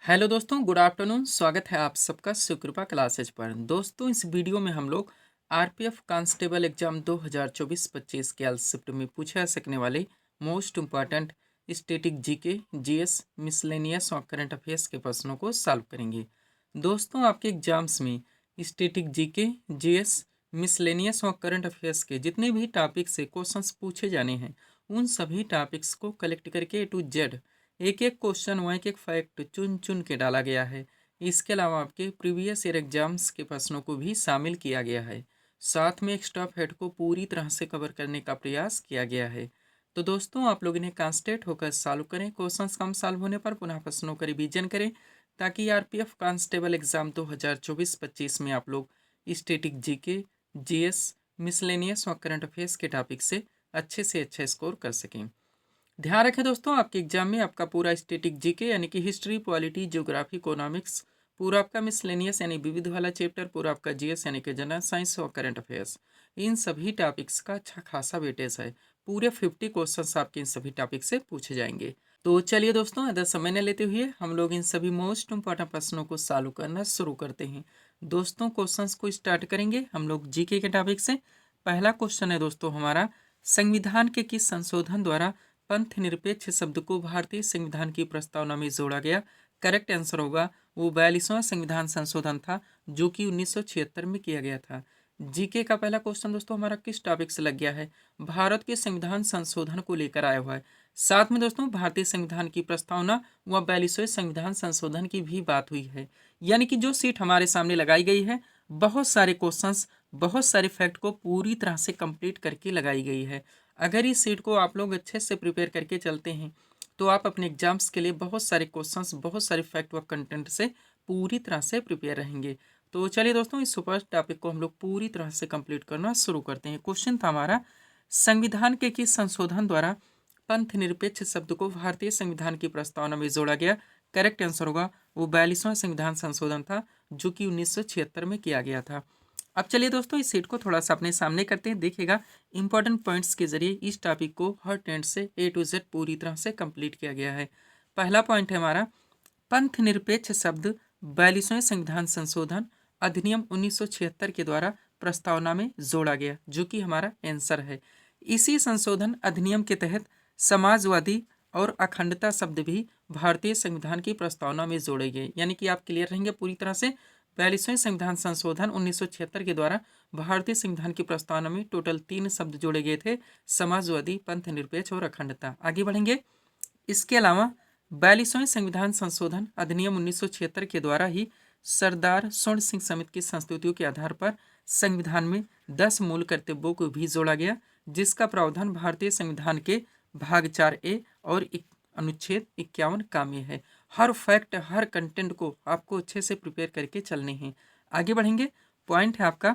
Hello दोस्तों, good afternoon. स्वागत है आप सबका सुकृपा क्लासेज पर। दोस्तों, इस वीडियो में हम लोग आरपीएफ कांस्टेबल एग्जाम 2024-25 के एल शिफ्ट में पूछे जा सकने वाले most important static GK, GS, miscellaneous और करंट अफेयर्स के प्रश्नों को सॉल्व करेंगे। दोस्तों, आपके एग्जाम्स में स्टैटिक जीके, जीएस, मिसलेनियस और करंट अफेयर्स के जितने भी टॉपिक से क्वेश्चंस पूछे जाने हैं, उन सभी टॉपिक्स को कलेक्ट करके A to Z एक एक क्वेश्चन व एक एक फैक्ट चुन चुन के डाला गया है। इसके अलावा आपके प्रीवियस ईयर एग्जाम्स के प्रश्नों को भी शामिल किया गया है। साथ में एक्स्ट्रा फैक्ट को पूरी तरह से कवर करने का प्रयास किया गया है। तो दोस्तों, आप लोग इन्हें कॉन्सेंट्रेट होकर सॉल्व करें। क्वेश्चंस कम सॉल्व होने पर पुनः प्रश्नों का रिवीजन करें, ताकि आरपीएफ कांस्टेबल एग्जाम 2024-25 में आप लोग स्टैटिक जीके, जीएस, मिसलेनियस और करंट अफेयर्स के टॉपिक से अच्छे स्कोर कर सकें। ध्यान रखें दोस्तों, आपके एग्जाम में आपका पूरा स्टैटिक जीके यानी कि हिस्ट्री, पॉलिटी, ज्योग्राफी, इकोनॉमिक्स, पूरा आपका मिसलेनियस यानी विविध वाला चैप्टर, पूरा आपका जीएस यानी कि जनरल साइंस और करंट अफेयर्स, इन सभी टॉपिक्स का अच्छा खासा वेटेज है। पूरे 50 क्वेश्चंस आपके इन सभी टॉपिक से पूछे जाएंगे। तो चलिए दोस्तों, ज़्यादा समय न लेते हुए हम लोग इन सभी मोस्ट इंपॉर्टेंट प्रश्नों को सॉल्व करना शुरू करते हैं। दोस्तों, क्वेश्चंस को स्टार्ट करेंगे हम लोग जीके के टॉपिक से। पहला क्वेश्चन है दोस्तों हमारा, संविधान के किस संशोधन द्वारा पंथ निरपेक्ष शब्द को भारतीय संविधान की प्रस्तावना में जोड़ा गया? करेक्ट आंसर होगा वो 42वां संविधान संशोधन था, जो कि 1976 में किया गया था। जीके का पहला क्वेश्चन दोस्तों हमारा किस टॉपिक से लग गया है? भारत के संविधान संशोधन को लेकर आया हुआ है। साथ में दोस्तों भारतीय संविधान की प्रस्तावना व 42वें संविधान संशोधन की भी बात हुई है। यानी कि जो सीट हमारे सामने लगाई गई है, बहुत सारे क्वेश्चंस, बहुत सारे फैक्ट को पूरी तरह से कंप्लीट करके लगाई गई है। अगर इस सीट को आप लोग अच्छे से प्रिपेयर करके चलते हैं, तो आप अपने एग्जाम्स के लिए बहुत सारे क्वेश्चंस, बहुत सारे फैक्ट व कंटेंट से पूरी तरह से प्रिपेयर रहेंगे। तो चलिए दोस्तों, इस सुपर टॉपिक को हम लोग पूरी तरह से कंप्लीट करना शुरू करते हैं। क्वेश्चन था हमारा, संविधान के किस संशोधन द्वारा पंथ निरपेक्ष शब्द को भारतीय संविधान की प्रस्तावना में जोड़ा गया? करेक्ट आंसर होगा वो 42वां संविधान संशोधन था, जो कि 1976 में किया गया था। अब चलिए दोस्तों, इस सीट को थोड़ा सा अपने सामने करते हैं। देखिएगा, इंपॉर्टेंट पॉइंट्स के जरिए इस टॉपिक को हर टेंट से A to Z पूरी तरह से कंप्लीट किया गया है। पहला पॉइंट है हमारा, पंथ निरपेक्ष शब्द 42वें संविधान संशोधन अधिनियम 1976 के द्वारा प्रस्तावना में जोड़ा गया, जो कि हमारा आंसर है। इसी संशोधन अधिनियम के तहत समाजवादी और अखंडता शब्द भी भारतीय संविधान की प्रस्तावना में जोड़े गए। यानी कि आप क्लियर रहेंगे पूरी तरह से। 42वें संविधान संशोधन 1976 के द्वारा भारतीय संविधान की प्रस्तावना में टोटल 3 शब्द जोड़े गए थे, समाजवादी, पंथ निरपेक्ष और अखंडता। आगे बढ़ेंगे। इसके अलावा 42वें संविधान संशोधन अधिनियम 1976 के द्वारा ही सरदार स्वर्ण सिंह समिति की संस्तुतियों के आधार पर संविधान में 10 मूल कर्तव्यों को भी जोड़ा गया, जिसका प्रावधान भारतीय संविधान के भाग 4A और अनुच्छेद 51 का में है। हर फैक्ट, हर कंटेंट को आपको अच्छे से प्रिपेयर करके चलने हैं। आगे बढ़ेंगे। पॉइंट है आपका,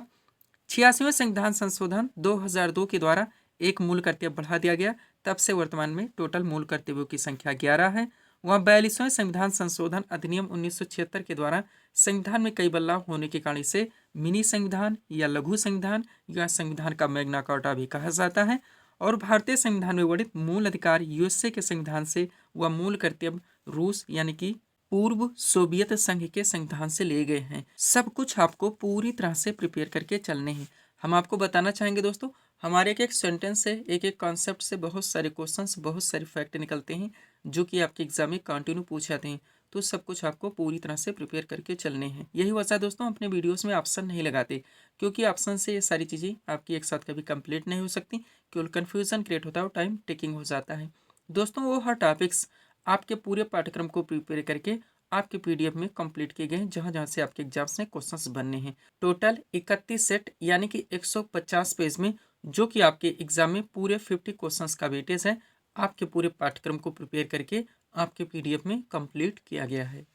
86वें संविधान संशोधन 2002 के द्वारा एक मूल कर्तव्य बढ़ा दिया गया। तब से वर्तमान में टोटल मूल कर्तव्यों की संख्या 11 है। वहाँ 42वें संविधान संशोधन अधिनियम 1976 के द्वारा संविधान में कई बदलाव होने के कारण इसे मिनी संविधान या लघु संविधान या संविधान का मैग्ना कार्टा भी कहा जाता है। और भारतीय संविधान में वर्णित मूल अधिकार यूएसए के संविधान से व मूल कर्तव्य रूस यानी कि पूर्व सोवियत संघ के संविधान से लिए गए हैं। सब कुछ आपको पूरी तरह से प्रिपेयर करके चलने हैं। हम आपको बताना चाहेंगे दोस्तों, हमारे एक एक सेंटेंस से, एक एक कॉन्सेप्ट से बहुत सारे क्वेश्चंस, बहुत सारे फैक्ट निकलते हैं, जो कि आपके एग्जाम में कंटिन्यू पूछे जाते हैं। तो सब कुछ आपको पूरी तरह से प्रिपेयर करके चलने हैं। यही वजह दोस्तों, अपने वीडियोस में ऑप्शन नहीं लगाते, क्योंकि ऑप्शन से ये सारी चीज़ें आपकी एक साथ कभी कंप्लीट नहीं हो सकती, केवल कन्फ्यूजन क्रिएट होता है और टाइम टेकिंग हो जाता है। दोस्तों, वो हर टॉपिक्स आपके पूरे पाठ्यक्रम को प्रिपेयर करके आपके पीडीएफ में कंप्लीट किए गए हैं, जहाँ जहाँ से आपके एग्जाम्स में क्वेश्चंस बनने हैं। टोटल 31 सेट यानी कि 150 पेज में, जो कि आपके एग्जाम में पूरे 50 क्वेश्चंस का वेटेज है, आपके पूरे पाठ्यक्रम को प्रिपेयर करके आपके पीडीएफ में कंप्लीट किया गया है।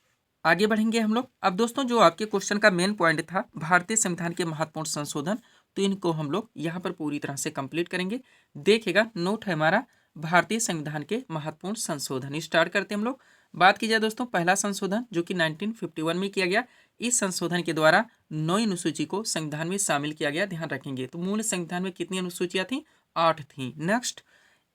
आगे बढ़ेंगे हम लोग। अब दोस्तों, जो आपके क्वेश्चन का मेन पॉइंट था भारतीय संविधान के महत्वपूर्ण संशोधन, तो इनको हम लोग यहाँ पर पूरी तरह से कंप्लीट करेंगे। देखिएगा, नोट है हमारा भारतीय संविधान के महत्वपूर्ण संशोधन। स्टार्ट करते हैं हम लोग। बात की जाए दोस्तों, पहला संशोधन जो कि 1951 में किया गया। इस संशोधन के द्वारा 9 अनुसूची को संविधान में शामिल किया गया। ध्यान रखेंगे, तो मूल संविधान में कितनी अनुसूचियां थी? 8 थी। नेक्स्ट,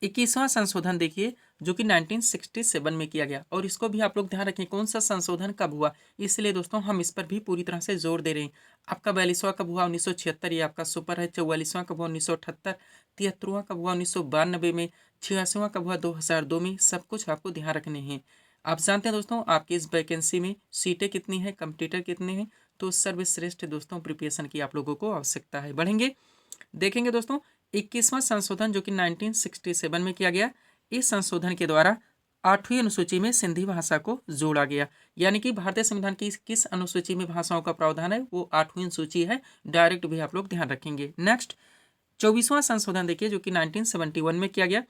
21वां संशोधन देखिए, जो कि 1967 में किया गया। और इसको भी आप लोग ध्यान रखें कौन सा संशोधन कब हुआ, इसलिए दोस्तों हम इस पर भी पूरी तरह से जोर दे रहे हैं। आपका 42वां कब हुआ, 1976, ये आपका सुपर है। 44वां कब हुआ, 1978। 73वां कब हुआ, 1992 में। 86वां कब हुआ, 2002 में। सब कुछ आपको ध्यान रखने हैं। आप जानते हैं दोस्तों आपकी इस वैकेंसी में सीटें कितनी है, कंप्यूटर कितने हैं, तो सर्वश्रेष्ठ दोस्तों प्रिपरेशन की आप लोगों को आवश्यकता है। बढ़ेंगे, देखेंगे दोस्तों 21वां संशोधन जो कि 1967 में किया गया। इस संशोधन के द्वारा 8वीं अनुसूची में सिंधी भाषा को जोड़ा गया। यानी कि भारतीय संविधान की किस अनुसूची में भाषाओं का प्रावधान है, वो 8वीं अनुसूची है। डायरेक्ट भी आप लोग ध्यान रखेंगे। नेक्स्ट 24वां संशोधन देखिए जो कि 1971 में किया गया।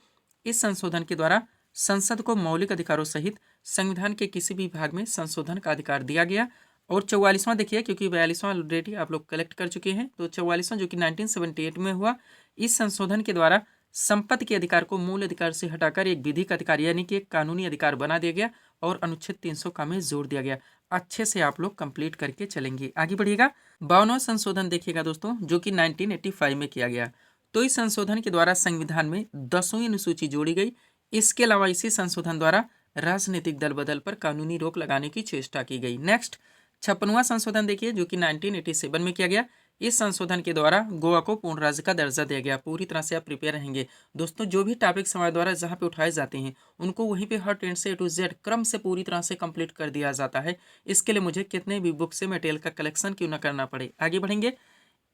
इस संशोधन के द्वारा संसद को मौलिक अधिकारों सहित संविधान के किसी भी भाग में संशोधन का अधिकार दिया गया। और 44वां देखिए, क्योंकि 42वां ऑलरेडी आप लोग कलेक्ट कर चुके हैं, तो 44वां जो कि 1978 में हुआ। इस संशोधन के द्वारा संपत्ति के अधिकार को मूल अधिकार से हटाकर एक विधिक अधिकार यानी कि एक कानूनी अधिकार बना दिया गया और अनुच्छेद 300 का में जोड़ दिया गया। अच्छे से आप लोग कंप्लीट करके चलेंगे, आगे बढ़िएगा। 52वां संशोधन देखिएगा दोस्तों जो कि 1985 में किया गया। तो इस संशोधन के द्वारा संविधान में 10वीं अनुसूची जोड़ी गई। इसके अलावा इसी संशोधन द्वारा राजनीतिक दल बदल पर कानूनी रोक लगाने की चेष्टा की गई। नेक्स्ट 56वां संशोधन देखिए जो कि 1987 में किया गया। इस संशोधन के द्वारा गोवा को पूर्ण राज्य का दर्जा दिया गया। पूरी तरह से आप प्रिपेयर रहेंगे दोस्तों। जो भी टॉपिक हमारे द्वारा जहाँ पे उठाए जाते हैं उनको वहीं पे हर टेंट से A to Z क्रम से पूरी तरह से कंप्लीट कर दिया जाता है। इसके लिए मुझे कितने भी बुक से मटेरियल का कलेक्शन क्यों न करना पड़े। आगे बढ़ेंगे,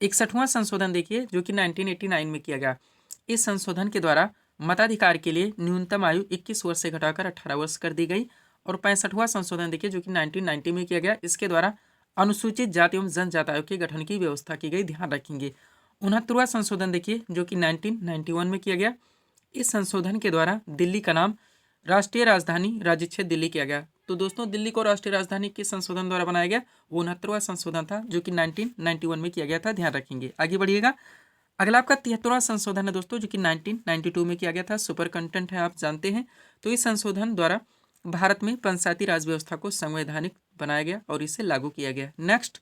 61वां संशोधन देखिए जो कि 1989 में किया गया। इस संशोधन के द्वारा मताधिकार के लिए न्यूनतम आयु 21 वर्ष से घटाकर 18 वर्ष कर दी गई। और 65वां संशोधन देखिए जो कि 1990 में किया गया। इसके द्वारा अनुसूचित जाति एवं जनजाति आयोग के गठन की व्यवस्था की गई, ध्यान रखेंगे। 69वां संशोधन देखिए जो कि 1991 में किया गया। इस संशोधन के द्वारा दिल्ली का नाम राष्ट्रीय राजधानी राज्य क्षेत्र दिल्ली किया गया। तो दोस्तों दिल्ली को राष्ट्रीय राजधानी किस संशोधन द्वारा बनाया गया, वो 69वां संशोधन था जो कि 1991 में किया गया था, ध्यान रखेंगे। आगे बढ़िएगा, अगला आपका 73वां संशोधन है दोस्तों जो कि 1992 में किया गया था। सुपर कंटेंट है, आप जानते हैं। तो इस संशोधन द्वारा भारत में पंचायती राज व्यवस्था को संवैधानिक बनाया गया और इसे लागू किया गया। नेक्स्ट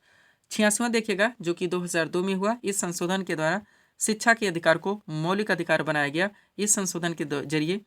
86वां देखिएगा जो कि 2002 में हुआ। इस संशोधन के द्वारा शिक्षा के अधिकार को मौलिक अधिकार बनाया गया। इस संशोधन के जरिए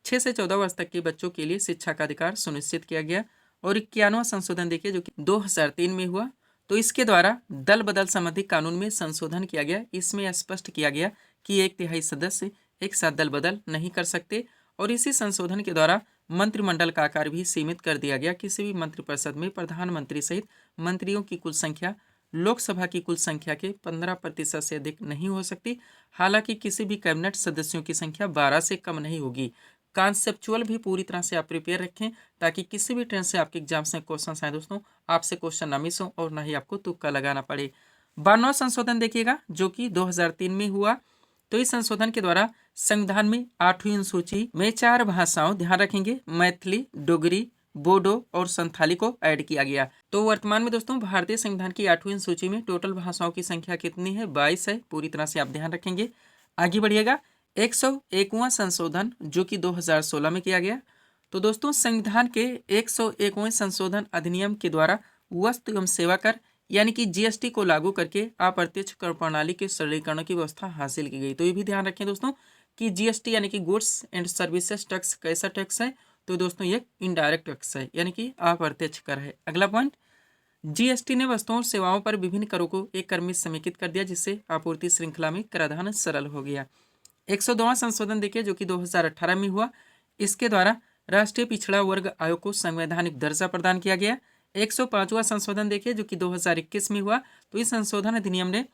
6 से 14 वर्ष तक के बच्चों के लिए शिक्षा का अधिकार सुनिश्चित किया गया। और 91वां संशोधन देखिए जो कि 2003 में हुआ। तो इसके द्वारा दल बदल संबंधी कानून में संशोधन किया गया। इसमें स्पष्ट किया गया कि 1/3 सदस्य एक साथ दल बदल नहीं कर सकते। और इसी संशोधन के द्वारा मंत्रिमंडल का आकार भी सीमित कर दिया गया। किसी भी मंत्रिपरिषद में प्रधानमंत्री सहित मंत्रियों की कुल संख्या लोकसभा की कुल संख्या के 15% से अधिक नहीं हो सकती। हालांकि किसी भी कैबिनेट सदस्यों की संख्या 12 से कम नहीं होगी। कॉन्सेप्चुअल भी पूरी तरह से आप प्रिपेयर रखें ताकि किसी भी ट्रेन से आपके एग्जाम से क्वेश्चन आए दोस्तों, आपसे क्वेश्चन ना मिस हो और ना ही आपको तुक्का लगाना पड़े। 92वां संशोधन देखिएगा जो कि 2003 में हुआ। तो इस संशोधन के द्वारा संविधान में 8वीं अनुसूची में 4 भाषाओं, ध्यान रखेंगे, मैथिली, डोगरी, बोडो और संथाली को ऐड किया गया। तो वर्तमान में दोस्तों भारतीय संविधान की 8वीं अनुसूची में टोटल भाषाओं की संख्या कितनी है, 22 है। पूरी तरह से आप ध्यान रखेंगे, आगे बढ़िएगा। 101वां संशोधन जो कि 2016 में किया गया। तो दोस्तों संविधान के 101वें संशोधन अधिनियम के द्वारा वस्तु एवं सेवा कर यानी कि जीएसटी को लागू करके अप्रत्यक्ष कर प्रणाली के सरलीकरण की व्यवस्था हासिल की गई। तो ये भी ध्यान रखें दोस्तों कि जीएसटी यानी कि गुड्स एंड सर्विसेज टैक्स कैसा टैक्स है, तो दोस्तों ये इनडायरेक्ट टैक्स है यानी कि अप्रत्यक्ष कर है। अगला पॉइंट, जीएसटी ने वस्तुओं और सेवाओं पर विभिन्न करों को एक कर में समेकित कर दिया जिससे आपूर्ति श्रृंखला में कराधान सरल हो गया। 102वां संशोधन देखिए जो कि 2018 में हुआ। इसके द्वारा राष्ट्रीय पिछड़ा वर्ग आयोग को संवैधानिक दर्जा प्रदान किया गया। 105वां संशोधन देखिए जो कि 2021 में हुआ। तो इस संशोधन अधिनियम ने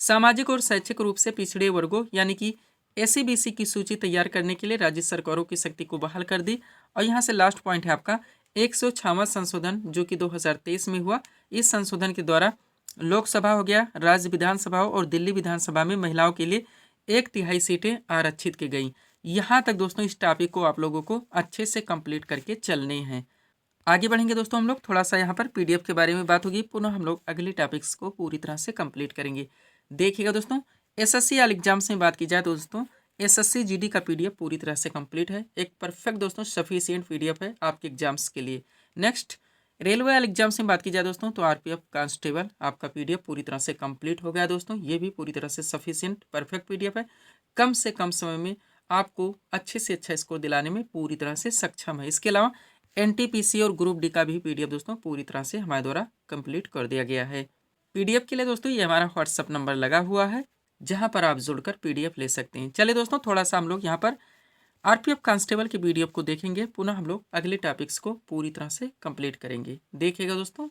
सामाजिक और शैक्षिक रूप से पिछड़े वर्गों यानी कि एससी बीसी की सूची तैयार करने के लिए राज्य सरकारों की शक्ति को बहाल कर दी। और यहाँ से लास्ट पॉइंट है आपका 106वां संशोधन जो कि 2023 में हुआ। इस संशोधन के द्वारा लोकसभा हो गया, राज्य विधानसभाओं और दिल्ली विधानसभा में महिलाओं के लिए 1/3 सीटें आरक्षित की गई। यहाँ तक दोस्तों इस टॉपिक को आप लोगों को अच्छे से कंप्लीट करके चलने हैं। आगे बढ़ेंगे दोस्तों, हम लोग थोड़ा सा यहाँ पर पीडीएफ के बारे में बात होगी, पुनः हम लोग अगले टॉपिक्स को पूरी तरह से कंप्लीट करेंगे। देखिएगा दोस्तों, एसएससी वाले एग्जाम्स में बात की जाए तो दोस्तों एसएससी जीडी का पीडीएफ पूरी तरह से कंप्लीट है। एक परफेक्ट दोस्तों सफिशिएंट पीडीएफ है आपके एग्जाम्स के लिए। नेक्स्ट रेलवे वाले एग्जाम्स में बात की जाए दोस्तों तो आरपीएफ कांस्टेबल आपका पीडीएफ पूरी तरह से कंप्लीट हो गया दोस्तों। ये भी पूरी तरह से सफिशिएंट परफेक्ट पीडीएफ है। कम से कम समय में आपको अच्छे से अच्छा स्कोर दिलाने में पूरी तरह से सक्षम है। इसके अलावा एनटीपीसी और ग्रुप डी का भी पीडीएफ दोस्तों पूरी तरह से हमारे द्वारा कंप्लीट कर दिया गया है। पीडीएफ के लिए दोस्तों ये हमारा व्हाट्सअप नंबर लगा हुआ है, जहां पर आप जुड़कर पीडीएफ ले सकते हैं। चलिए दोस्तों, थोड़ा सा हम लोग यहाँ पर आरपीएफ कांस्टेबल के पीडीएफ को देखेंगे, पुनः हम लोग अगले टॉपिक्स को पूरी तरह से कंप्लीट करेंगे। देखिएगा दोस्तों,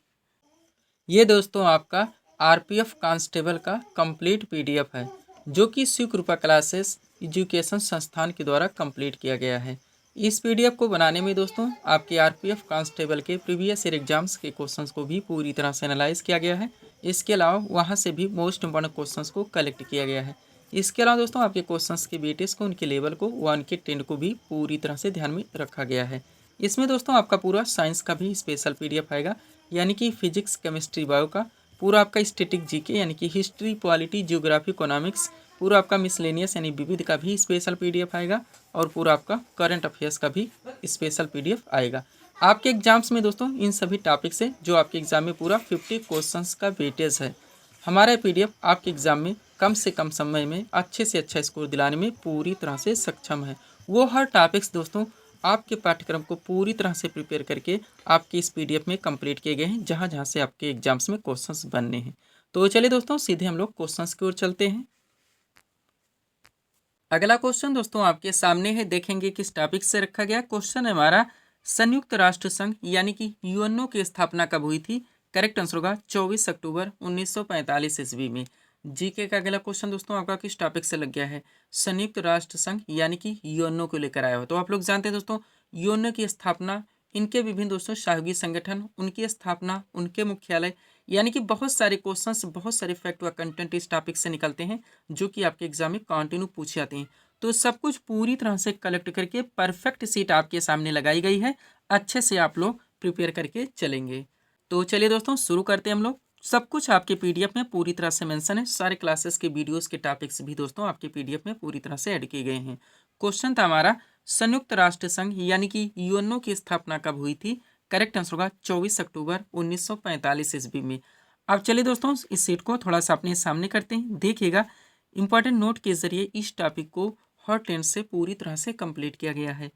ये दोस्तों आपका आरपीएफ कांस्टेबल का कंप्लीट पीडीएफ है, जो कि शिव कृपा क्लासेस एजुकेशन संस्थान के द्वारा कंप्लीट किया गया है। इस पीडीएफ को बनाने में दोस्तों आपके आरपीएफ कांस्टेबल के प्रीवियस ईयर एग्जाम्स के क्वेश्चंस को भी पूरी तरह से एनालाइज किया गया है। इसके अलावा वहाँ से भी मोस्ट इंपॉर्टेंट क्वेश्चंस को कलेक्ट किया गया है। इसके अलावा दोस्तों आपके क्वेश्चंस के वेटेज को, उनके लेवल को, 1 के 10 को भी पूरी तरह से ध्यान में रखा गया है। इसमें दोस्तों आपका पूरा साइंस का भी स्पेशल पीडीएफ आएगा, यानी कि फिजिक्स, केमिस्ट्री, बायो का पूरा आपका स्टैटिक जीके यानी कि हिस्ट्री, पॉलिटी, ज्योग्राफी, इकोनॉमिक्स, पूरा आपका मिसलेनियस यानी विविध का भी स्पेशल पीडीएफ आएगा, और पूरा आपका करंट अफेयर्स का भी स्पेशल पीडीएफ आएगा। आपके एग्जाम्स में दोस्तों इन सभी टॉपिक से जो आपके एग्जाम में पूरा 50 क्वेश्चंस का वेटेज है, हमारा पीडीएफ आपके एग्जाम में कम से कम समय में अच्छे से अच्छा स्कोर दिलाने में पूरी तरह से सक्षम है। वो हर टॉपिक्स दोस्तों आपके पाठ्यक्रम को पूरी तरह से प्रिपेयर करके आपके इस पीडीएफ में कंप्लीट किए गए हैं, जहां जहां से आपके एग्जाम्स में क्वेश्चंस बनने हैं। तो चलिए दोस्तों, सीधे हम लोग क्वेश्चंस की ओर चलते हैं। अगला क्वेश्चन दोस्तों आपके सामने है, देखेंगे किस टॉपिक से रखा गया। क्वेश्चन है हमारा, संयुक्त राष्ट्र संघ यानी कि यूएनओ की स्थापना कब हुई थी? करेक्ट आंसर होगा 24 अक्टूबर 1945 ईस्वी में। जीके का अगला क्वेश्चन दोस्तों आपका किस टॉपिक से लग गया है? संयुक्त राष्ट्र संघ यानी कि यूएनओ को लेकर आया हो। तो आप लोग जानते हैं दोस्तों, यूएनओ की स्थापना, इनके विभिन्न दोस्तों सहयोगी संगठन, उनकी स्थापना, उनके मुख्यालय, यानी कि बहुत सारे क्वेश्चंस, बहुत सारे फैक्ट व कंटेंट इस टॉपिक से निकलते हैं, जो कि आपके एग्जाम में कंटिन्यू पूछे जाते हैं। तो सब कुछ पूरी तरह से कलेक्ट करके परफेक्ट सीट आपके सामने लगाई गई है, अच्छे से आप लोग प्रिपेयर करके चलेंगे। तो चलिए दोस्तों शुरू करते हैं हम लोग। सब कुछ आपके पीडीएफ में पूरी तरह से मेंशन है, सारे क्लासेस के वीडियोस के टॉपिक्स भी दोस्तों आपके पीडीएफ में पूरी तरह से ऐड किए गए हैं। क्वेश्चन था हमारा, संयुक्त राष्ट्र संघ यानी कि यूएनओ की स्थापना कब हुई थी? करेक्ट आंसर होगा 24 अक्टूबर 1945 ईस्वी में। अब चलिए दोस्तों इस सीट को थोड़ा सा अपने सामने करते हैं। देखिएगा, इंपॉर्टेंट नोट के जरिए इस टॉपिक को हर टेंस से पूरी तरह से कंप्लीट किया गया है।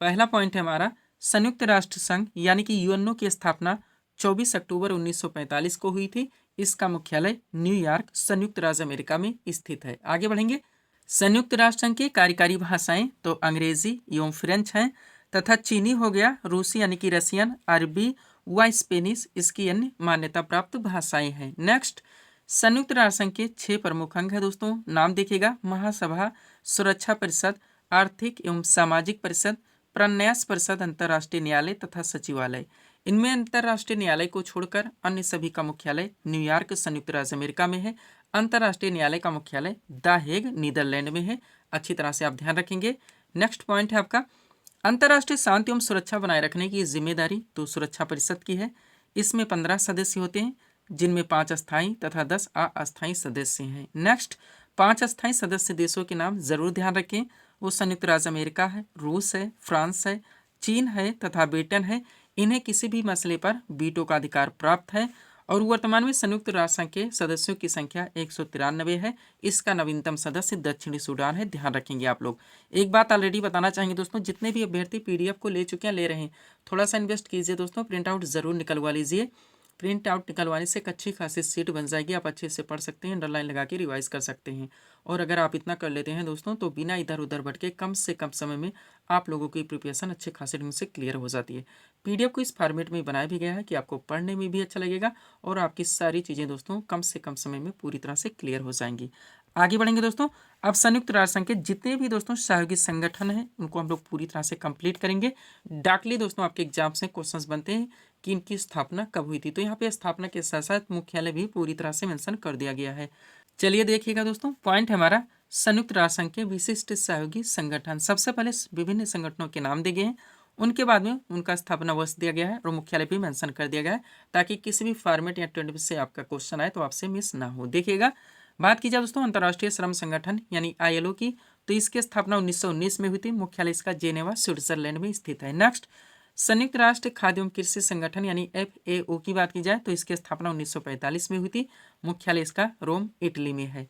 पहला पॉइंट है हमारा, संयुक्त राष्ट्र संघ यानी कि यूएनओ की स्थापना 24 अक्टूबर 1945 को हुई थी। इसका मुख्यालय न्यूयॉर्क, संयुक्त राज्य अमेरिका में स्थित है। आगे बढ़ेंगे। संयुक्त राष्ट्र संघ की कार्यकारी भाषाएं तो अंग्रेजी एवं फ्रेंच हैं, तथा चीनी हो गया, रूसी यानी कि रशियन, अरबी व स्पेनिश इसकी अन्य मान्यता प्राप्त भाषाएं हैं। नेक्स्ट, संयुक्त राष्ट्र संघ के 6 प्रमुख अंग है दोस्तों, नाम देखिएगा। महासभा, सुरक्षा परिषद, आर्थिक एवं सामाजिक परिषद, प्रन्यास परिषद, अंतर्राष्ट्रीय न्यायालय तथा सचिवालय। इनमें अंतर्राष्ट्रीय न्यायालय को छोड़कर अन्य सभी का मुख्यालय न्यूयॉर्क, संयुक्त राज्य अमेरिका में है। अंतर्राष्ट्रीय न्यायालय का मुख्यालय द हेग, नीदरलैंड में है। अच्छी तरह से आप ध्यान रखेंगे। नेक्स्ट पॉइंट है आपका, अंतर्राष्ट्रीय शांति एवं सुरक्षा बनाए रखने की जिम्मेदारी तो सुरक्षा परिषद की है। इसमें 15 सदस्य होते हैं, जिनमें 5 अस्थायी तथा 10 अस्थायी सदस्य हैं। नेक्स्ट, 5 अस्थायी सदस्य देशों के नाम जरूर ध्यान रखें। वो संयुक्त राज्य अमेरिका है, रूस है, फ्रांस है, चीन है तथा ब्रिटेन है। इन्हें किसी भी मसले पर वीटो का अधिकार प्राप्त है। और वर्तमान में संयुक्त राष्ट्र संघ के सदस्यों की संख्या 193 है। इसका नवीनतम सदस्य दक्षिणी सूडान है, ध्यान रखेंगे आप लोग। एक बात ऑलरेडी बताना चाहेंगे दोस्तों, जितने भी अभ्यर्थी पीडीएफ को ले चुके हैं, ले रहे हैं, थोड़ा सा इन्वेस्ट कीजिए दोस्तों, प्रिंट आउट जरूर निकलवा लीजिए। प्रिंट आउट निकलवाने से एक अच्छी खासी सीट बन जाएगी, आप अच्छे से पढ़ सकते हैं, अंडरलाइन लगा के रिवाइज कर सकते हैं। और अगर आप इतना कर लेते हैं दोस्तों, तो बिना इधर उधर भटके कम से कम समय में आप लोगों की प्रिपरेशन अच्छे खासे ढंग से क्लियर हो जाती है। पीडीएफ को इस फॉर्मेट में बनाया भी गया है कि आपको पढ़ने में भी अच्छा लगेगा और आपकी सारी चीज़ें दोस्तों कम से कम समय में पूरी तरह से क्लियर हो जाएंगी। आगे बढ़ेंगे दोस्तों। अब संयुक्त राष्ट्र संघ के जितने भी दोस्तों सहयोगी संगठन हैं, उनको हम लोग पूरी तरह से कंप्लीट करेंगे। डार्कली दोस्तों आपके एग्जाम्स में क्वेश्चंस बनते हैं कि इनकी स्थापना कब हुई थी, तो यहाँ पे स्थापना के साथ साथ मुख्यालय भी पूरी तरह से मेंशन कर दिया गया है। चलिए देखिएगा दोस्तों, पॉइंट है हमारा, संयुक्त राष्ट्र संघ के विशिष्ट सहयोगी संगठन। सबसे पहले विभिन्न संगठनों के नाम दिए गए हैं, उनके बाद में उनका स्थापना वर्ष दिया गया है और मुख्यालय भी मेंशन कर दिया गया है, ताकि किसी भी फॉर्मेट या ट्रेंड से आपका क्वेश्चन आए तो आपसे मिस ना हो। देखिएगा, बात की जाए दोस्तों अंतर्राष्ट्रीय श्रम संगठन यानी आईएलओ की, तो इसकी स्थापना 1919 में हुई थी। मुख्यालय इसका जेनेवा, स्विट्जरलैंड में स्थित है। नेक्स्ट, संयुक्त राष्ट्र खाद्य एवं कृषि संगठन यानी FAO की बात की जाए तो इसकी स्थापना 1945 में हुई थी। मुख्यालय इसका रोम, इटली में है।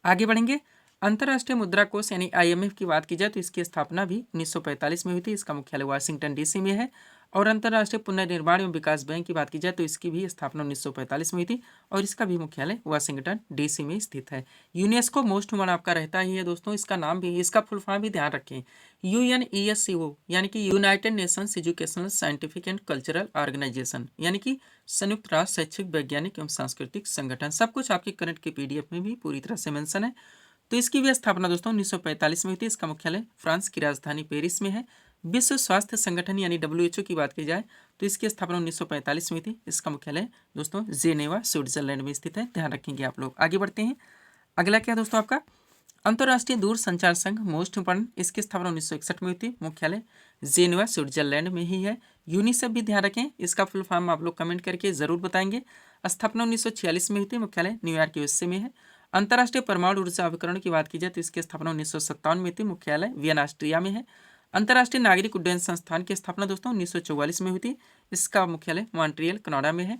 आगे बढ़ेंगे। अंतर्राष्ट्रीय मुद्रा कोष यानी IMF की बात की जाए तो इसकी स्थापना भी 1945 में हुई थी। इसका मुख्यालय वाशिंगटन DC में है। और अंतर्राष्ट्रीय पुनर्निर्माण एवं विकास बैंक की बात की जाए तो इसकी भी स्थापना 1945 में हुई थी और इसका भी मुख्यालय वाशिंगटन DC में स्थित है। यूनेस्को मोस्ट वन आपका रहता ही है दोस्तों, इसका नाम भी, इसका फुल फॉर्म भी ध्यान रखें, UNESCO यानी कि United Nations Educational Scientific and Cultural Organization, यानी कि संयुक्त राष्ट्र शैक्षिक वैज्ञानिक एवं सांस्कृतिक संगठन। सब कुछ आपके करंट के PDF में भी पूरी तरह से मेंशन है। तो इसकी भी स्थापना दोस्तों 1945 में हुई थी। इसका मुख्यालय फ्रांस की राजधानी पेरिस में है। विश्व स्वास्थ्य संगठन यानी WHO की बात की जाए तो इसकी स्थापना 1945 में हुई थी। इसका मुख्यालय दोस्तों जेनेवा स्विट्जरलैंड में स्थित है, ध्यान रखेंगे आप लोग। आगे बढ़ते हैं। अगला क्या दोस्तों आपका अंतर्राष्ट्रीय दूर संचार संघ मोस्ट इम्पोर्टेंट, इसकी स्थापना 1961 में हुई थी। मुख्यालय जेनेवा स्विट्जरलैंड में ही है। यूनिसेफ भी ध्यान रखें, इसका फुल फॉर्म आप लोग कमेंट करके जरूर बताएंगे। स्थापना 1946 में हुई थी। मुख्यालय न्यूयॉर्क USA में है। अंतर्राष्ट्रीय परमाणु ऊर्जा अभिकरण की बात की जाए तो इसकी स्थापना 1957 में थी। मुख्यालय वियना ऑस्ट्रिया में है। अंतर्राष्ट्रीय नागरिक उड्डयन संस्थान की स्थापना दोस्तों 1944 में हुई थी। इसका मुख्यालय मॉन्ट्रियल कनाडा में है।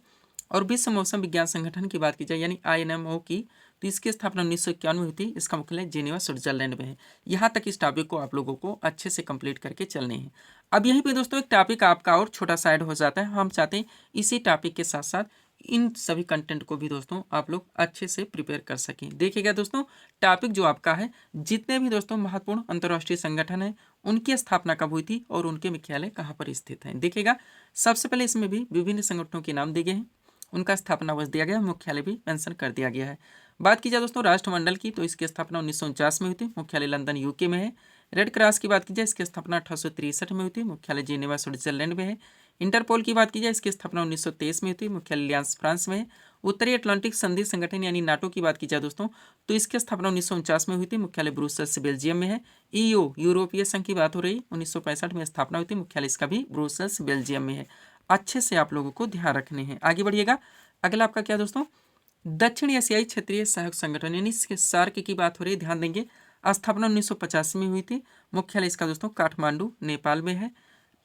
और विश्व मौसम विज्ञान संगठन की बात की जाए यानी INMO की तो इसकी स्थापना 1951 में हुई थी। इसका मुख्यालय जेनेवा स्विट्जरलैंड में है। यहाँ तक इस टॉपिक को आप लोगों को अच्छे से कंप्लीट करके चलने हैं। अब यहीं पे दोस्तों एक टॉपिक आपका और छोटा सा ऐड हो जाता है। हम चाहते हैं इसी टॉपिक के साथ साथ इन सभी कंटेंट को भी दोस्तों आप लोग अच्छे से प्रिपेयर कर सकें। देखिएगा दोस्तों, टॉपिक जो आपका है, जितने भी दोस्तों महत्वपूर्ण अंतर्राष्ट्रीय संगठन है उनकी स्थापना कब हुई थी और उनके मुख्यालय कहाँ पर स्थित है। देखिएगा, सबसे पहले इसमें भी विभिन्न संगठनों के नाम दिए गए हैं, उनका स्थापना वर्ष दिया गया है, मुख्यालय भी मेंशन कर दिया गया है। बात की जाए दोस्तों राष्ट्रमंडल की तो इसकी स्थापना 1949 में हुई थी। मुख्यालय लंदन UK में है। रेड क्रॉस की बात की जाए इसकी स्थापना 1863 में हुई थी। मुख्यालय जेनेवा स्विट्जरलैंड में है। इंटरपोल की बात की जाए इसकी स्थापना 1923 में हुई थी। मुख्यालय लियांस फ्रांस में है। उत्तरी अटलांटिक संधि संगठन यानी NATO की बात की जाए दोस्तों तो इसकी स्थापना 1949 में हुई थी। मुख्यालय ब्रुसेल्स बेल्जियम में है। EU यूरोपीय संघ की बात हो रही, 1965 में स्थापना हुई थी। मुख्यालय इसका भी ब्रुसेल्स बेल्जियम में है। अच्छे से आप लोगों को ध्यान रखने हैं। आगे बढ़िएगा। अगला आपका क्या दोस्तों दक्षिण एशियाई क्षेत्रीय सहयोग संगठन यानी सार्क की बात हो रही है, ध्यान देंगे। स्थापना 1985 में हुई थी। मुख्यालय इसका दोस्तों काठमांडू नेपाल में है।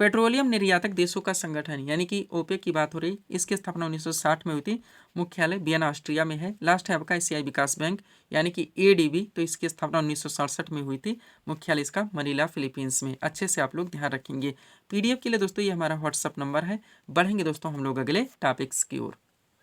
पेट्रोलियम निर्यातक देशों का संगठन यानी कि OPEC की बात हो रही, इसकी स्थापना 1960 में हुई थी। मुख्यालय वियना ऑस्ट्रिया में है। लास्ट है आपका एशियाई विकास बैंक यानी कि ADB, तो इसकी स्थापना 1967 में हुई थी। मुख्यालय इसका मनीला फिलीपींस में। अच्छे से आप लोग ध्यान रखेंगे। PDF के लिए दोस्तों ये हमारा WhatsApp नंबर है। बढ़ेंगे दोस्तों हम लोग अगले टॉपिक्स की ओर।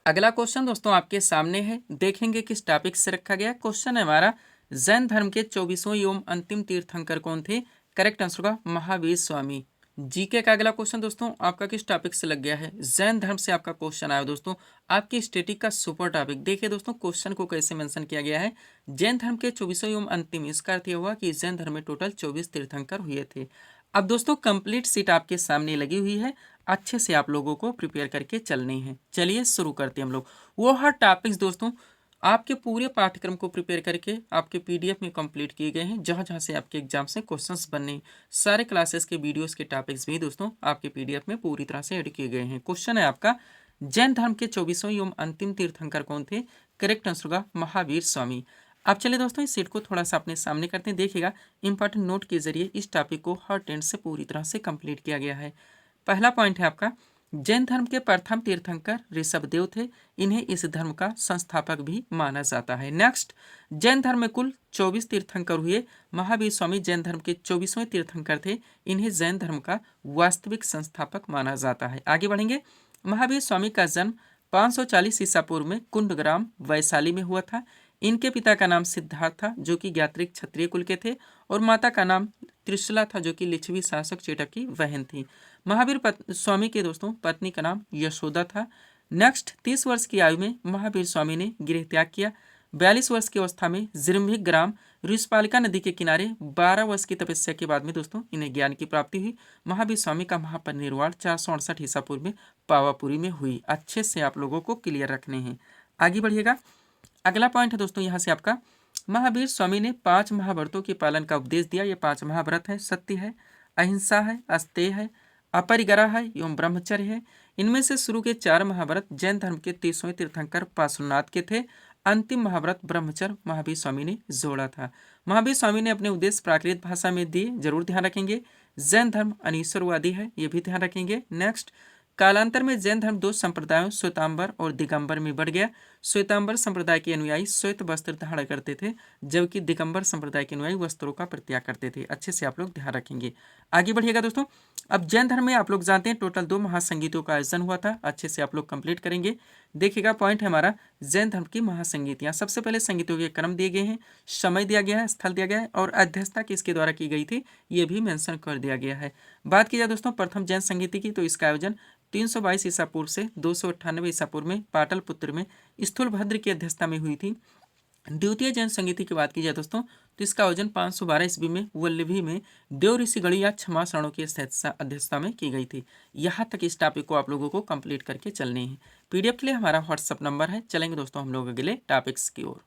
अगला क्वेश्चन दोस्तों आपके सामने है, देखेंगे किस टॉपिक से रखा गया। क्वेश्चन है हमारा, जैन धर्म के 24वें एवं अंतिम तीर्थंकर कौन थे। करेक्ट आंसर होगा महावीर स्वामी। GK का अगला क्वेश्चन दोस्तों आपका किस टॉपिक से लग गया है। जैन धर्म से आपका क्वेश्चन आया दोस्तों, आपकी स्टैटिक का सुपर टॉपिक। देखिए दोस्तों क्वेश्चन को कैसे मेंशन किया गया है। जैन धर्म के 24वें एवं अंतिम, इसका अर्थ यह हुआ कि जैन धर्म में टोटल 24 तीर्थंकर हुए थे। अब दोस्तों कंप्लीट सीट आपके सामने लगी हुई है, अच्छे से आप लोगों को प्रिपेयर करके चलनी है। चलिए शुरू करते हैं हम लोग। वो हर टॉपिक्स दोस्तों आपके पूरे पाठ्यक्रम को प्रिपेयर करके आपके PDF में कंप्लीट किए गए हैं। जहाँ जहाँ से आपके एग्जाम से क्वेश्चंस बनने, सारे क्लासेस के वीडियोस के टॉपिक्स भी दोस्तों आपके PDF में पूरी तरह से ऐड किए गए हैं। क्वेश्चन है आपका, जैन धर्म के 24वें एवं अंतिम तीर्थंकर कौन थे। करेक्ट आंसर होगा महावीर स्वामी। अब चलिए दोस्तों इस सीट को थोड़ा सा अपने सामने करते हैं। देखिएगा इंपॉर्टेंट नोट के जरिए इस टॉपिक को हर टेंस से पूरी तरह से कंप्लीट किया गया है। पहला पॉइंट है आपका, जैन धर्म के प्रथम तीर्थंकर ऋषभदेव थे। इन्हें इस धर्म का संस्थापक भी माना जाता है। नेक्स्ट, जैन धर्म में कुल 24 तीर्थंकर हुए। महावीर स्वामी जैन धर्म के 24वें तीर्थंकर थे। इन्हें जैन धर्म का वास्तविक संस्थापक माना जाता है। आगे बढ़ेंगे। महावीर स्वामी का जन्म 540 ईसा पूर्व में कुंडग्राम वैशाली में हुआ था। इनके पिता का नाम सिद्धार्थ था जो कि ज्ञात्रिक क्षत्रिय कुल के थे, और माता का नाम त्रिशला था जो कि लिच्छवी शासक चेटक की बहन थी। महावीर स्वामी के दोस्तों पत्नी का नाम यशोदा था। नेक्स्ट, 30 वर्ष की आयु में महावीर स्वामी ने गृह त्याग किया। 42 वर्ष की अवस्था में जिरम्भिक ग्राम ऋषपालिका नदी के किनारे 12 वर्ष की तपस्या के बाद में दोस्तों इन्हें ज्ञान की प्राप्ति हुई। महावीर स्वामी का महापरिनिर्वाण 468 ईसा पूर्व में पावापुरी में हुई। अच्छे से आप लोगों को क्लियर रखने हैं। आगे बढ़िएगा। अगला पॉइंट है दोस्तों यहाँ से आपका, महावीर स्वामी ने 5 महाव्रतों के पालन का उपदेश दिया। ये 5 महाव्रत है, सत्य है, अहिंसा है, अस्तेय है, अपरिग्रह है एवं ब्रह्मचर्य है। इनमें से शुरू के 4 महाव्रत जैन धर्म के 30वें तीर्थंकर पार्श्वनाथ के थे। अंतिम महाव्रत ब्रह्मचर्य महावीर स्वामी ने जोड़ा था। महावीर स्वामी ने अपने उपदेश प्राकृत भाषा में दिए, जरूर ध्यान रखेंगे। जैन धर्म अनीश्वरवादी है, ये भी ध्यान रखेंगे। नेक्स्ट, कालांतर में जैन धर्म दो संप्रदायों श्वेतांबर और दिगंबर में बढ़ गया। श्वेतांबर संप्रदाय के अनुयायी श्वेत वस्त्र धारण करते थे, जबकि दिगंबर संप्रदाय के अनुयायी वस्त्रों का परित्याग करते थे। अच्छे से आप लोग ध्यान रखेंगे। आगे बढ़िएगा दोस्तों। अब जैन धर्म में आप लोग जानते हैं टोटल 2 महासंगीतों का आयोजन हुआ था। अच्छे से आप लोग कंप्लीट करेंगे। देखिएगा पॉइंट है हमारा जैन धर्म की महासंगीतियां। सबसे पहले संगीतों के क्रम दिए गए हैं, समय दिया गया है, स्थल दिया गया है और अध्यक्षता किसके द्वारा की गई थी ये भी मेंशन कर दिया गया है। बात की जाए दोस्तों प्रथम जैन संगीति की, तो इसका आयोजन 322 ईसा पूर्व से 298 ईसा पूर्व में पाटलिपुत्र में स्थूलभद्र की अध्यक्षता में हुई थी। द्वितीय जैन संगीति की बात की जाए दोस्तों, तो इसका आयोजन 512 ईस्वी में वल्लभी में देव ऋषि गणी या क्षमा शरणों की अध्यक्षता में की गई थी। यहाँ तक इस टॉपिक को आप लोगों को कंप्लीट करके चलने हैं। पीडीएफ के लिए हमारा व्हाट्सअप नंबर है। चलेंगे दोस्तों हम लोग अगले टॉपिक्स की ओर।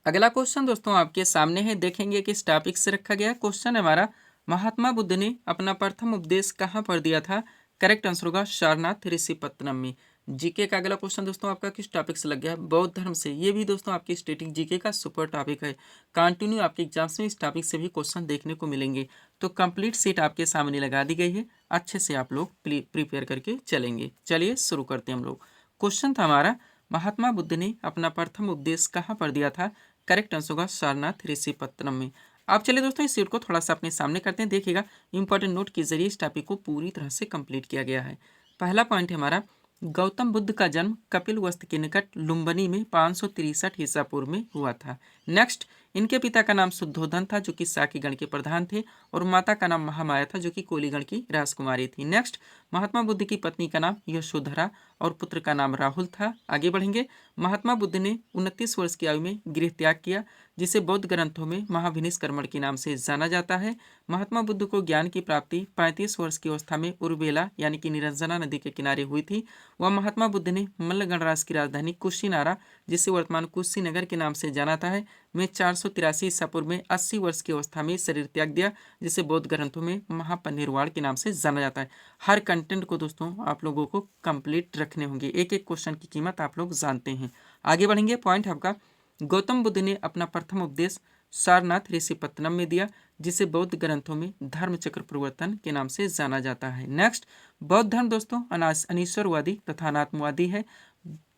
अगला क्वेश्चन दोस्तों आपके सामने है, देखेंगे किस टॉपिक से रखा गया। क्वेश्चन है हमारा, महात्मा बुद्ध ने अपना प्रथम उपदेश कहाँ पर दिया था। करेक्ट आंसर होगा सारनाथ ऋषिपत्तनम में। जीके का अगला क्वेश्चन दोस्तों आपका किस टॉपिक से लग गया, बौद्ध धर्म से। ये भी दोस्तों आपकी स्टैटिक जीके का सुपर टॉपिक है। कंटिन्यू आपके एग्जाम्स में इस टॉपिक से भी क्वेश्चन देखने को मिलेंगे। तो कंप्लीट सीट आपके सामने लगा दी गई है, अच्छे से आप लोग प्रिपेयर करके चलेंगे। चलिए शुरू करते हैं हम लोग। क्वेश्चन था हमारा, महात्मा बुद्ध ने अपना प्रथम उपदेश कहाँ पर दिया था। करेक्ट आंसर होगा सारनाथ ऋषिपत्तनम में। आप चलिए दोस्तों इस सीट को थोड़ा सा अपने सामने करते हैं। देखिएगा इंपॉर्टेंट नोट के जरिए इस टॉपिक को पूरी तरह से कंप्लीट किया गया है। पहला पॉइंट है हमारा, गौतम बुद्ध का जन्म कपिलवस्तु के निकट लुम्बिनी में 563 ईसा पूर्व में हुआ था। नेक्स्ट, इनके पिता का नाम शुद्धोधन था जो कि साकी गण के प्रधान थे, और माता का नाम महामाया था जो कि कोलीगण की राजकुमारी थी। नेक्स्ट, महात्मा बुद्ध की पत्नी का नाम यशोधरा और पुत्र का नाम राहुल था। आगे बढ़ेंगे। महात्मा बुद्ध ने 29 वर्ष की आयु में गृह त्याग किया, जिसे बौद्ध ग्रंथों में महाभिनिष्क्रमण के नाम से जाना जाता है। महात्मा बुद्ध को ज्ञान की प्राप्ति 35 वर्ष की अवस्था में उर्वेला यानी कि निरंजना नदी के किनारे हुई थी। वह महात्मा बुद्ध ने मल्ल गणराज्य की राजधानी कुशीनारा, जिसे वर्तमान कुशीनगर के नाम से जाना है, में 483 ईसा पूर्व में 80 वर्ष की अवस्था में शरीर त्याग दिया, जिसे बौद्ध ग्रंथों में महापरिनिर्वाण के नाम से जाना जाता है। हर कंटेंट को दोस्तों आप लोगों को कंप्लीट रखने होंगे, एक एक क्वेश्चन की कीमत आप लोग जानते हैं। आगे बढ़ेंगे। पॉइंट आपका, गौतम बुद्ध ने अपना प्रथम उपदेश सारनाथ ऋषिपत्तनम में दिया, जिसे बौद्ध ग्रंथों में धर्म चक्र प्रवर्तन के नाम से जाना जाता है। नेक्स्ट, बौद्ध धर्म दोस्तों अनीश्वरवादी तथा अनात्मवादी है।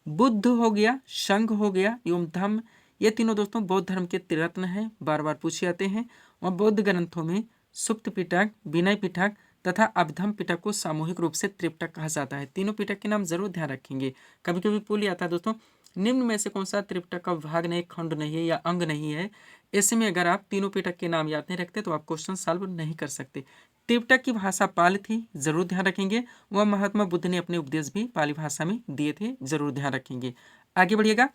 बुद्ध हो गया, संघ हो गया एवं धम्म, ये तीनों दोस्तों बौद्ध धर्म के त्रिरत्न हैं, बार बार पूछे जाते हैं। वह बौद्ध ग्रंथों में सुप्त पिटक, विनय पिटक तथा अभिधम पिटक को सामूहिक रूप से त्रिपिटक कहा जाता है। तीनों पिटक के नाम जरूर ध्यान रखेंगे। कभी कभी पूछ आता है दोस्तों, निम्न में से कौन सा त्रिपिटक का भाग नहीं, खंड नहीं है या अंग नहीं है। ऐसे में अगर आप तीनों पिटक के नाम याद नहीं रखते तो आप क्वेश्चन सॉल्व नहीं कर सकते। त्रिपिटक की भाषा पाली थी, जरूर ध्यान रखेंगे। वह महात्मा बुद्ध ने अपने उपदेश भी पाली भाषा में दिए थे, जरूर ध्यान रखेंगे। आगे बढ़िएगा।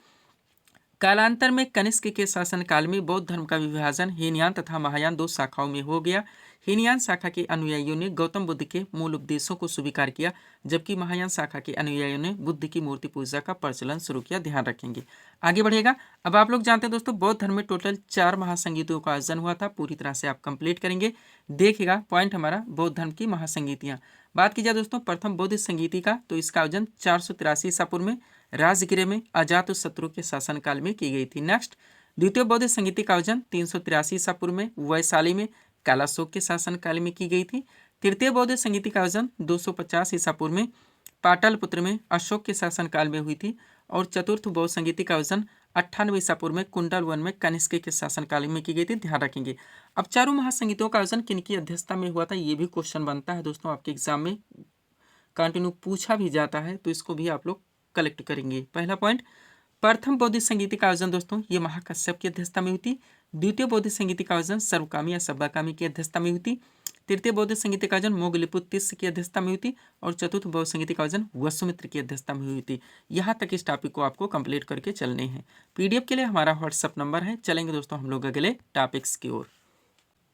कालांतर में कनिष्क के शासनकाल में बौद्ध धर्म का विभाजन हीनयान तथा महायान दो शाखाओं में हो गया। हीनयान शाखा के अनुयायियों ने गौतम बुद्ध के मूल उपदेशों को स्वीकार किया, जबकि महायान शाखा के अनुयायियों ने बुद्ध की मूर्ति पूजा का प्रचलन शुरू किया। ध्यान रखेंगे। आगे बढ़ेगा। अब आप लोग जानते हैं दोस्तों बौद्ध धर्म में टोटल 4 महासंगीतों का आयोजन हुआ था, पूरी तरह से आप कंप्लीट करेंगे। देखिएगा पॉइंट हमारा, बौद्ध धर्म की महासंगीतियाँ। बात की जाए दोस्तों प्रथम बौद्ध संगीति का, तो इसका आयोजन 483 ईसा पूर्व में राजगिरे में अजातशत्रु के शासनकाल में की गई थी। नेक्स्ट, द्वितीय बौद्ध संगीति का आयोजन 383 ईसा पूर्व में वैशाली में कालाशोक के शासनकाल में की गई थी। तृतीय बौद्ध संगीति का आयोजन 250 ईसा पूर्व में पाटलिपुत्र में अशोक के शासनकाल में हुई थी। और चतुर्थ बौद्ध संगीति का आयोजन 98 ईसा पूर्व में कुंडलवन में कनिष्क के शासनकाल में की गई थी। ध्यान रखेंगे। अब चारों महासंगीतों का आयोजन किनकी अध्यक्षता में हुआ था, ये भी क्वेश्चन बनता है दोस्तों, आपके एग्जाम में कंटिन्यू पूछा भी जाता है, तो इसको भी आप लोग कलेक्ट करेंगे। पहला पॉइंट, प्रथम बौद्ध संगीति का आयोजन दोस्तों ये महाकश्यप की अध्यक्षता में हुई थी। द्वितीय बौद्ध संगीति का आयोजन सर्वकामी या सब्बाकामी की अध्यक्षता में हुई थी। तृतीय बौद्ध संगीति का आयोजन मोगलिपुत्तिस की अध्यक्षता में हुई थी। और चतुर्थ बौद्ध संगीति का आयोजन वसुमित्र की अध्यक्षता में हुई थी। यहाँ तक इस टॉपिक को आपको कंप्लीट करके चलने हैं। पीडीएफ के लिए हमारा व्हाट्सअप नंबर है। चलेंगे दोस्तों हम लोग अगले टॉपिक्स की ओर।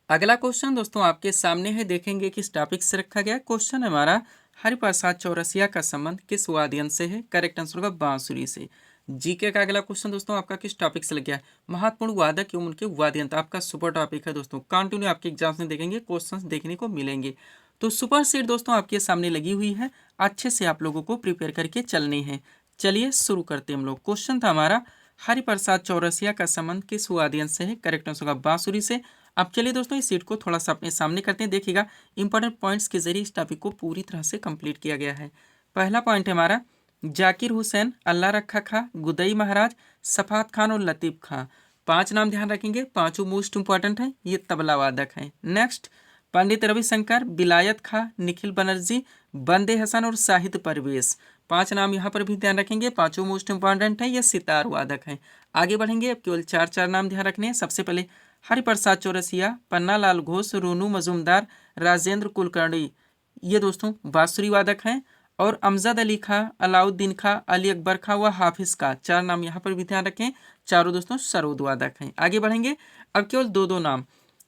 अगला क्वेश्चन दोस्तों आपके सामने है, देखेंगे किस टॉपिक से रखा गया। क्वेश्चन हमारा, हरिप्रसाद चौरसिया का संबंध किस वाद्ययंत्र से है। करेक्ट आंसर होगा बांसुरी से। जीके का अगला क्वेश्चन दोस्तों आपका किस टॉपिक से लग गया है, महत्वपूर्ण वादक एवं उनके वाद्ययंत्र। आपका सुपर टॉपिक है दोस्तों, कंटिन्यू आपके एग्जाम्स में देखेंगे, क्वेश्चंस देखने को मिलेंगे। तो सुपर सीट दोस्तों आपके सामने लगी हुई है, अच्छे से आप लोगों को प्रिपेयर करके चलने हैं। चलिए शुरू करते हैं हम लोग। क्वेश्चन था हमारा, हरिप्रसाद चौरसिया का संबंध किस वाद्ययंत्र से है। करेक्ट आंसर होगा बांसुरी से। अब चलिए दोस्तों इस सीट को थोड़ा सा अपने सामने करते हैं। देखिएगा इंपॉर्टेंट पॉइंट्स के जरिए इस टॉपिक को पूरी तरह से कंप्लीट किया गया है। पहला पॉइंट है हमारा जाकिर हुसैन, अल्लाह रखा खां, गुदई महाराज, सफात खान और लतीफ़ खां। 5 नाम ध्यान रखेंगे, पांचों मोस्ट इंपॉर्टेंट हैं, ये तबला वादक हैं। नेक्स्ट पंडित रविशंकर, बिलायत खां, निखिल बनर्जी, बंदे हसन और शाहिद परवेज। 5 नाम यहाँ पर भी ध्यान रखेंगे, पांचों मोस्ट इंपॉर्टेंट हैं, ये सितार वादक हैं। आगे बढ़ेंगे, अब केवल 4 नाम ध्यान रखने हैं। सबसे पहले हरिप्रसाद चौरसिया, पन्ना लाल घोष, रोनू मजूमदार, राजेंद्र कुलकर्णी, ये दोस्तों बांसुरी वादक हैं। और अमजद अली खां, अलाउद्दीन खां, अली अकबर खां व हाफिज खां, 4 नाम यहाँ पर भी ध्यान रखें, चारों दोस्तों सरोद वादक हैं। आगे बढ़ेंगे, अब केवल 2 नाम।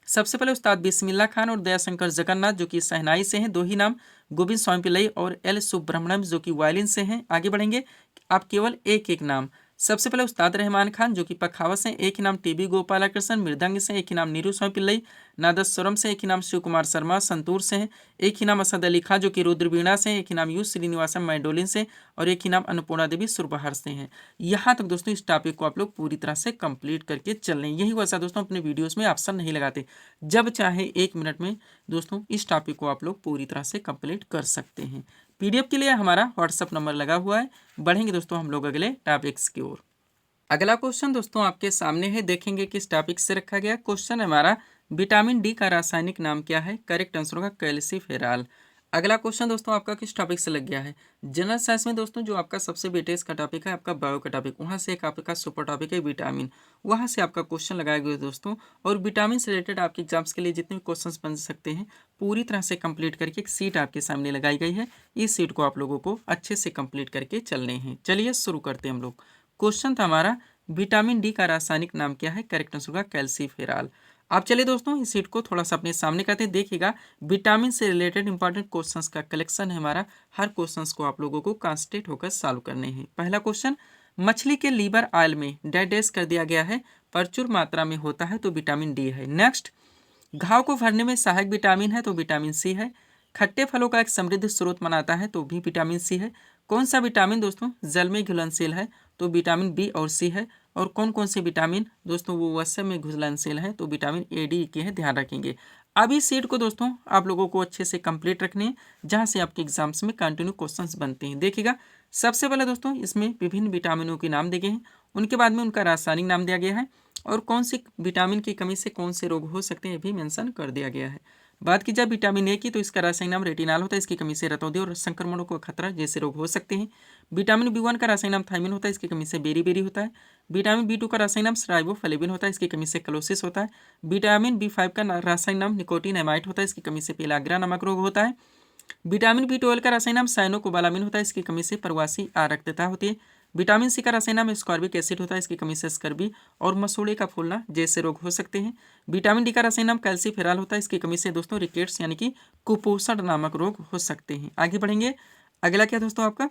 सबसे पहले उस्ताद बिस्मिल्लाह खान और दयाशंकर जगन्नाथ जो कि शहनाई से हैं, 2 ही नाम, गोविंद स्वामी पिल्लई और एल सुब्रमण्यम जो कि वायलिन से हैं। आगे बढ़ेंगे, आप केवल एक नाम। सबसे पहले उस्ताद रहमान खान जो कि पखावत से, एक ही नाम टीबी गोपालकृष्ण, मृदंग से एक ही नाम नीरू स्वामी पिल्लई, नादस्वरम से एक ही नाम शिव कुमार शर्मा संतूर से हैं, एक ही नाम असद अली खान जो कि रुद्रवीणा से, एक ही नाम यू श्रीनिवासम मैंडोलिन से और एक ही नाम अन्नपूर्णा देवी सुरबहार से हैं। यहाँ तक दोस्तों इस टॉपिक को आप लोग पूरी तरह से कंप्लीट करके चल रहे हैं। यही वजह दोस्तों अपने वीडियोस में ऑप्शन नहीं लगाते, जब चाहे 1 मिनट में दोस्तों इस टॉपिक को आप लोग पूरी तरह से कंप्लीट कर सकते हैं। पीडीएफ के लिए हमारा व्हाट्सअप नंबर लगा हुआ है। बढ़ेंगे दोस्तों हम लोग अगले टॉपिक्स की ओर। अगला क्वेश्चन दोस्तों आपके सामने है, देखेंगे किस टॉपिक से रखा गया। क्वेश्चन है हमारा, विटामिन डी का रासायनिक नाम क्या है। करेक्ट आंसर होगा कैल्सीफेरॉल। अगला क्वेश्चन दोस्तों आपका किस टॉपिक से लग गया है। जनरल साइंस में दोस्तों जो आपका सबसे वेटेज का टॉपिक है आपका बायो का टॉपिक, वहाँ से एक आपका सुपर टॉपिक है विटामिन, वहाँ से आपका क्वेश्चन लगाया गया दोस्तों। और विटामिन से रिलेटेड आपके एग्जाम्स के लिए जितने भी क्वेश्चन बन सकते हैं पूरी तरह से कंप्लीट करके एक सीट आपके सामने लगाई गई है। इस सीट को आप लोगों को अच्छे से कंप्लीट करके चलने हैं। चलिए शुरू करते हैं हम लोग। क्वेश्चन था हमारा, विटामिन डी का रासायनिक नाम क्या है। करेक्ट आंसर होगा कैल्सीफेरॉल। आप चलिए दोस्तों इस सीट को थोड़ा सा अपने सामने करते हैं। देखिएगा विटामिन से रिलेटेड इंपॉर्टेंट क्वेश्चंस का कलेक्शन है हमारा, हर क्वेश्चंस को आप लोगों को कॉन्सेंट्रेट होकर सॉल्व करने हैं। पहला क्वेश्चन, मछली के लीवर ऑयल में डैश कर दिया गया है, प्रचुर मात्रा में होता है तो विटामिन डी है। नेक्स्ट, घाव को भरने में सहायक विटामिन है तो विटामिन सी है। खट्टे फलों का एक समृद्ध स्रोत मानाता है तो भी विटामिन सी है। कौन सा विटामिन दोस्तों जल में घुलनशील है तो विटामिन बी और सी है। और कौन कौन से विटामिन दोस्तों वो वसा में घुलनशील है तो विटामिन ए डी के हैं, ध्यान रखेंगे। अब इस सीट को दोस्तों आप लोगों को अच्छे से कंप्लीट रखने हैं, जहां से आपके एग्जाम्स में कंटिन्यू क्वेश्चंस बनते हैं। देखिएगा सबसे पहले दोस्तों इसमें विभिन्न विटामिनों के नाम दिए गए हैं, उनके बाद में उनका रासायनिक नाम दिया गया है और कौन सी विटामिन की कमी से कौन से रोग हो सकते हैं भी मेंशन कर दिया गया है। बात की जाए विटामिन ए की तो इसका रासायनिक नाम रेटिनाल होता है, इसकी कमी से रतौंधी और संक्रमणों को खतरा जैसे रोग हो सकते हैं। विटामिन बी1 का रासायनिक नाम थायमिन होता है, इसकी कमी से बेरी होता है। विटामिन बी2 का रासायनिक नाम राइबोफ्लेविन होता है, इसकी कमी से क्लोसिस होता है। विटामिन बी5 का रासायनिक नाम निकोटिनामाइड होता है, इसकी कमी से पेलाग्रा नामक रोग होता है। विटामिन बी12 का रासायनिक नाम साइनोकोबालामिन होता है, इसकी कमी से प्रवासी आरक्तता होती है। विटामिन सी का रासायनिक नाम स्कॉर्बिक एसिड होता है, इसकी कमी से स्कर्बी और मसूड़े का फूलना जैसे रोग हो सकते हैं। विटामिन डी का रासायनिक नाम कैल्सीफेरॉल होता है, इसकी कमी से दोस्तों रिकेट्स यानी कि कुपोषण नामक रोग हो सकते हैं। आगे बढ़ेंगे, अगला क्या दोस्तों आपका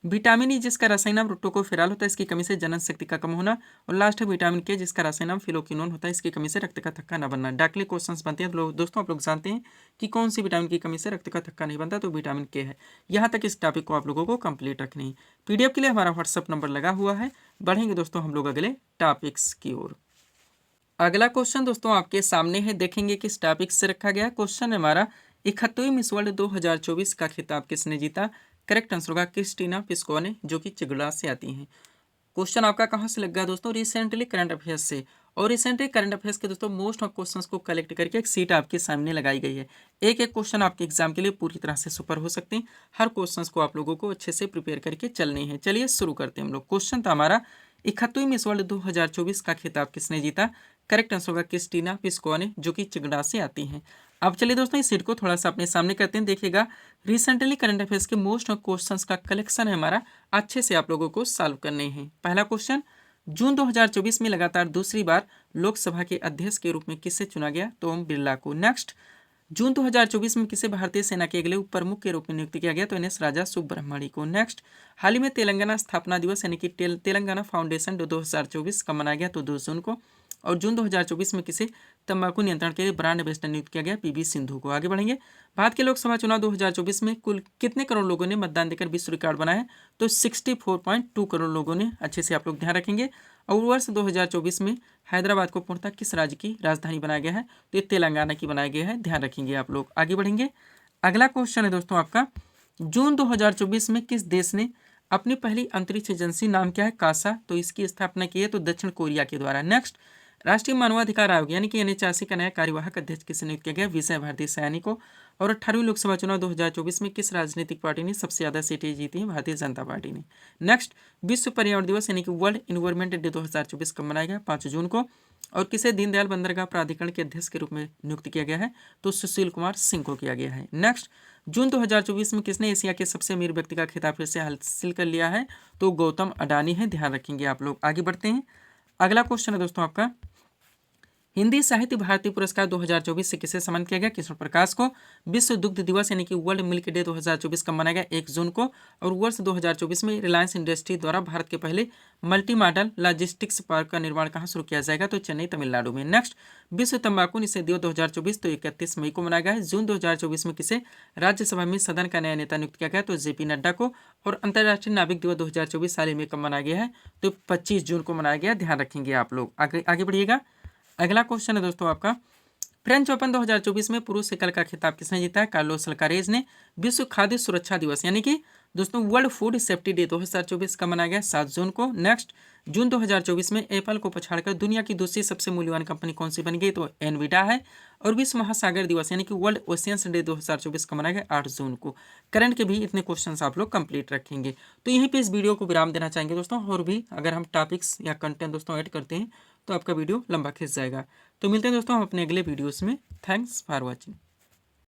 विटामिन ई जिसका रासायनिक नाम टोकोफेरॉल होता है, इसकी कमी से जनन शक्ति का कम होना। और लास्ट है विटामिन के जिसका रासायनिक नाम फिलोक्विनोन होता है, इसकी कमी से रक्त का थक्का न बनना। डायरेक्टली क्वेश्चंस बनते हैं तो दोस्तों आप लोग जानते हैं कि कौन सी विटामिन की कमी से रक्त का थक्का नहीं बनता, तो विटामिन के है। यहाँ तक इस टॉपिक को आप लोगों को कंप्लीट रखनी है। पीडीएफ के लिए हमारा व्हाट्सअप नंबर लगा हुआ है। बढ़ेंगे दोस्तों हम लोग अगले टॉपिक्स की ओर। अगला क्वेश्चन दोस्तों आपके सामने है, देखेंगे किस टॉपिक से रखा गया। क्वेश्चन है हमारा, 71वीं मिस वर्ल्ड 2024 का खिताब किसने जीता। करेक्ट आंसर होगा क्रिस्टीना पिस्कोने जो कि चिगड़ा से आती हैं। क्वेश्चन आपका कहाँ से लग गया दोस्तों, रिसेंटली करंट अफेयर्स से। और रिसेंटली करंट अफेयर्स के दोस्तों मोस्ट ऑफ क्वेश्चंस को कलेक्ट करके एक सीट आपके सामने लगाई गई है। एक एक क्वेश्चन आपके एग्जाम के लिए पूरी तरह से सुपर हो सकते हैं। हर क्वेश्चंस को आप लोगों को अच्छे से प्रिपेयर करके चलने हैं। चलिए शुरू करते हैं हम लोग। क्वेश्चन था हमारा, 71वीं मिस वर्ल्ड 2024 का खिताब किसने जीता। करेक्ट आंसर होगा क्रिस्टीना पिस्कोने जो कि चिगड़ा से आती हैं। अब चलिए दोस्तों इस सीट को थोड़ा सा अपने सामने करते हैं। देखिएगा रिसेंटली करंट अफेयर्स के मोस्ट ऑफ क्वेश्चंस का कलेक्शन है हमारा, अच्छे से आप लोगों को सॉल्व करने हैं। पहला क्वेश्चन, जून 2024 में लगातार दूसरी बार लोकसभा के अध्यक्ष के रूप में किसे चुना गया, तो ओम बिरला को। नेक्स्ट, जून 2024 में किसे भारतीय सेना के अगले उप प्रमुख के रूप में नियुक्त किया गया, तो एन एस राजा सुब्रह्मण्य को। नेक्स्ट, हाल ही में तेलंगाना स्थापना दिवस यानी कि तेलंगाना फाउंडेशन 2024 का मनाया गया, तो 2 जून को। और जून 2024 में किसे तंबाकू नियंत्रण के लिए ब्रांड एम्बेसडर नियुक्त किया गया, पीवी सिंधु को। आगे बढ़ेंगे, भारत के लोकसभा चुनाव 2024 में कुल कितने करोड़ लोगों ने मतदान देकर विश्व रिकॉर्ड बनाया है, तो 64.2 करोड़ लोगों ने। अच्छे से आप लोग ध्यान रखेंगे। और वर्ष 2024 में हैदराबाद को पूर्णतः किस राज्य की राजधानी बनाया गया है, तो ये तेलंगाना की बनाया गया है, ध्यान रखेंगे आप लोग। आगे बढ़ेंगे, अगला क्वेश्चन है दोस्तों आपका, जून 2024 में किस देश ने अपनी पहली अंतरिक्ष एजेंसी, नाम क्या है, कासा, तो इसकी स्थापना की है, तो दक्षिण कोरिया के द्वारा। नेक्स्ट, राष्ट्रीय मानवाधिकार आयोग यानी कि NHRC का नया कार्यवाहक अध्यक्ष किसे नियुक्त किया गया, विजय भारती सैनी को। और 18वीं लोकसभा चुनाव 2024 में किस राजनीतिक पार्टी ने सबसे ज्यादा सीटें जीती हैं, भारतीय जनता पार्टी ने। नेक्स्ट, विश्व पर्यावरण दिवस यानी कि वर्ल्ड इन्वायरमेंट डे 2024 कब मनाया गया, 5 जून को। और किसे दीनदयाल बंदरगाह प्राधिकरण के अध्यक्ष के रूप में नियुक्त किया गया है, तो सुशील कुमार सिंह को किया गया है। नेक्स्ट, जून 2024 में किसने एशिया के सबसे अमीर व्यक्ति का खिताब फिर से हासिल कर लिया है, तो गौतम अडानी है, ध्यान रखेंगे आप लोग। आगे बढ़ते हैं, अगला क्वेश्चन है दोस्तों आपका, हिंदी साहित्य भारती पुरस्कार 2024 से किसे सम्मानित किया गया, कृष्ण प्रकाश को। विश्व दुग्ध दिवस यानी कि वर्ल्ड मिल्क डे 2024 का मनाया गया, 1 जून को। और वर्ष 2024 में रिलायंस इंडस्ट्री द्वारा भारत के पहले मल्टी मॉडल लॉजिस्टिक्स पार्क का निर्माण कहाँ शुरू किया जाएगा, तो चेन्नई तमिलनाडु में। नेक्स्ट, विश्व तंबाकू निषेध दिवस 2024 तो 31 मई को मनाया गया है। जून 2024 में किसे राज्यसभा में सदन का नया नेता नियुक्त किया गया, तो JP नड्डा को। और अंतर्राष्ट्रीय नाविक दिवस 2024 हाल ही में कब मनाया गया है, तो 25 जून को मनाया गया, ध्यान रखेंगे आप लोग। आगे बढ़िएगा, अगला क्वेश्चन है दोस्तों आपका, फ्रेंच ओपन 2024 में पुरुष एकल का खिताब किसने जीता है, कार्लोस अल्कारेज ने। विश्व खाद्य सुरक्षा दिवस यानी कि दोस्तों वर्ल्ड फूड सेफ्टी डे 2024 का मनाया गया, 7 जून को। नेक्स्ट, जून 2024 में एप्पल को पछाड़कर दुनिया की दूसरी सबसे मूल्यवान कंपनी कौन सी बन गई, तो एनवीडा है। और विश्व महासागर दिवस यानी कि वर्ल्ड ओशियंस डे 2024 का मनाया गया, 8 जून को। करंट के भी इतने क्वेश्चन आप लोग कंप्लीट रखेंगे। तो यहीं पे इस वीडियो को विराम देना चाहेंगे दोस्तों, और भी अगर हम टॉपिक्स या कंटेंट दोस्तों ऐड करते हैं तो आपका वीडियो लंबा खिंच जाएगा। तो मिलते हैं दोस्तों हम अपने अगले वीडियोस में। Thanks for watching.